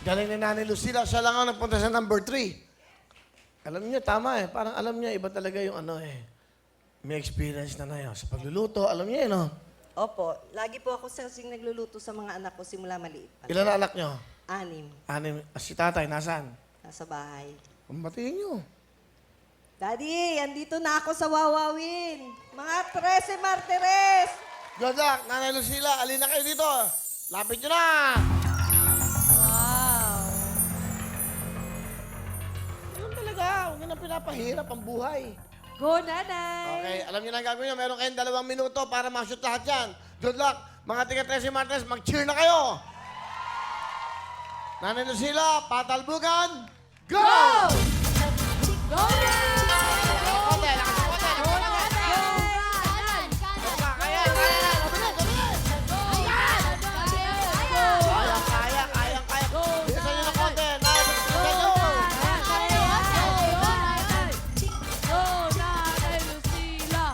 Galing ni Nanay Lucila. Siya lang ang nagpunta sa number 3. Alam niyo, tama eh. Parang alam niya, iba talaga yung ano eh. May experience na yun. Sa pagluluto, alam niya eh, no? Opo, lagi po ako kasing nagluluto sa mga anak ko simula maliit pa. Ilan na anak niyo? 6, 6. Si tatay, nasaan? nasa bahay. Pambatiin niyo. Daddy, andito na ako sa Wawawin. Mga 13 Martires! Good luck, Nanay Lucila. Alin na kayo dito. Lapit niyo na! Wow. Yun talaga. Huwag niyo na pinapahirap ang buhay. Go, nanay. Okay, alam niyo na ang gagawin niyo. Meron kayong 2 minuto para ma-shoot lahat yan. Good luck. Mga tiga 13 Martes, mag-cheer na kayo. Nanay Lucila, patalbugan. Go! Go, nanay. Konti, lakas ng konti. Go, nanay. Kaya, kaya. Bilisan niyo ng konti. Nay, bilisan niyo. Go, nanay Lucila.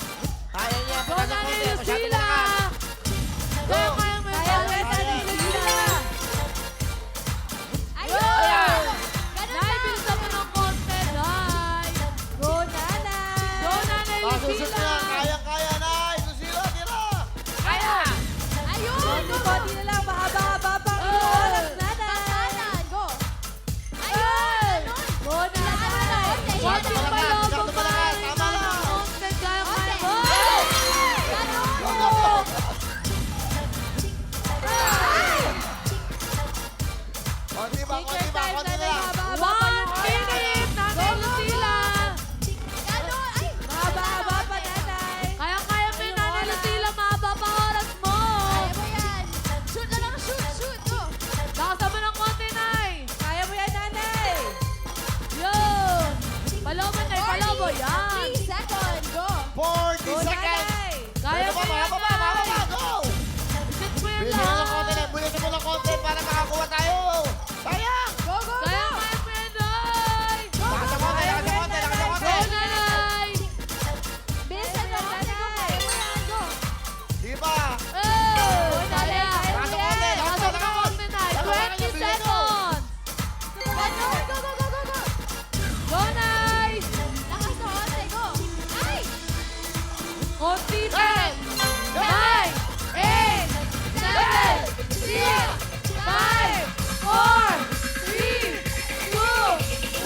Kaya niya, Go, bilisan ng nanay konti. Masyado Lucila. malakas. Go, kaya mo yan, nanay Lucila. Nay, bilisan mo ng konti, nay. Go, nanay. Go, nanay Pasusot Lucila. niya. Kaya, Nay. Lucila, tira. Kaya. Konti na lang, mahaba-haba pa ang oras, nanay. Go, nanay. Huwag Masyado yung malakas, palobo masyado pa. malakas. Tama na. Konti, kaya mo. Go, go, go. Konti ba, konti ba, konti na lang. 1 minute, Nanay Lucila. Mahaba-haba pa, nanay. Kaya-kaya mo yun, Nanay Lucila. Mahaba pa oras mo. Lakasan mo ng konti, Nay. Kaya mo yan, nanay. Yun. Palobo, Nay. Palobo. Yan. 40 Go, seconds. nanay. Kaya mo yan, Mahaba Nay. pa, go. Isit mo yan Bilisan mo ng lahat. konti na, bilisan mo ng konti para makakuha tayo. Sayang. Kaya-kaya mo yan, Nay. Lakas ng konti, lakas ng konti, lakas ng konti. Go, Nanay. Sige pa. Oh, kaya. Lakas ng konti, lakas Lakasan ng mo ng konti, Nay. 20 seconds. Go, Nay. Konti, 10, 9, 8, 7, 6, 5, 4, 3, 2,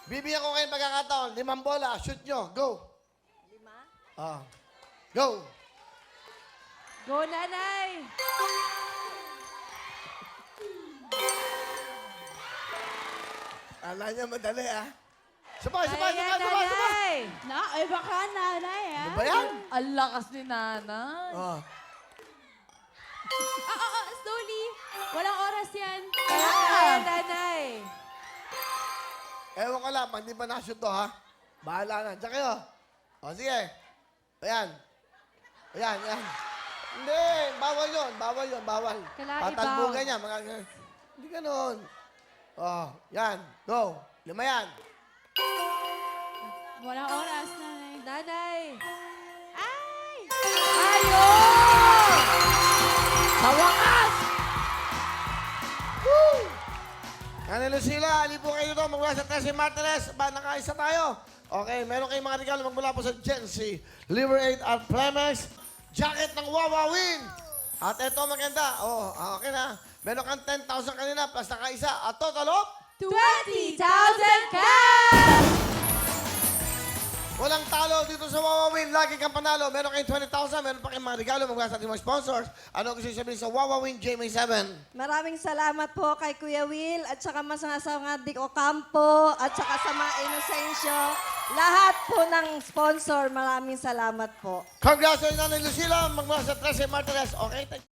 1. Bibigyan ko kayo ng pagkakataon. 5 bola. Shoot nyo. Go. 5? Go. Go, nanay. Ala niya madali, ah. Sabay, Kaya sabay, yan, sabay, sabay, sabay. nanay. Baka nanay, Ano ba yan? Ang lakas ni nanay. Oh. Walang oras yan. Kaya, nanay. Ewan ko lang, pag di pa na-shoot to, ha? Bahala na. Diyan kayo. O, sige. Ayan. Ayan, ayan. Hindi, bawal yun. Bawal yun, bawal. Kalaibaw. Patalbugan niya. Mga, hindi ganun. O, yan. Go. 5 yan. Walang oras, nanay. Nanay. Ayun! Sa wakas! Nanay Lucila, ali po kayo dito. Magmula sa 13 Martires. Ba, nakaisa tayo. Okay, meron kayong mga regalo magmula po sa Gen-Z. Liberate at Plemex. Jacket ng Wawawin. At ito maganda. Oh, okay na. Meron kang 10,000 kanina plus nakaisa. At total of 20,000 cash! walang talo dito sa Wawawin. Lagi kang panalo. Meron kayong 20,000. Meron pa kayong mga regalo magmula sa ating mga sponsors. Ano gusto nyo sabihin sa Wawawin JMA7? Maraming salamat po kay Kuya Will at saka sa mga Dick Ocampo at saka sa mga Inocencio. Lahat po ng sponsor, maraming salamat po. Congratulations, Nanay Lucila. Magmula sa 13 Martires. Okay, thank you.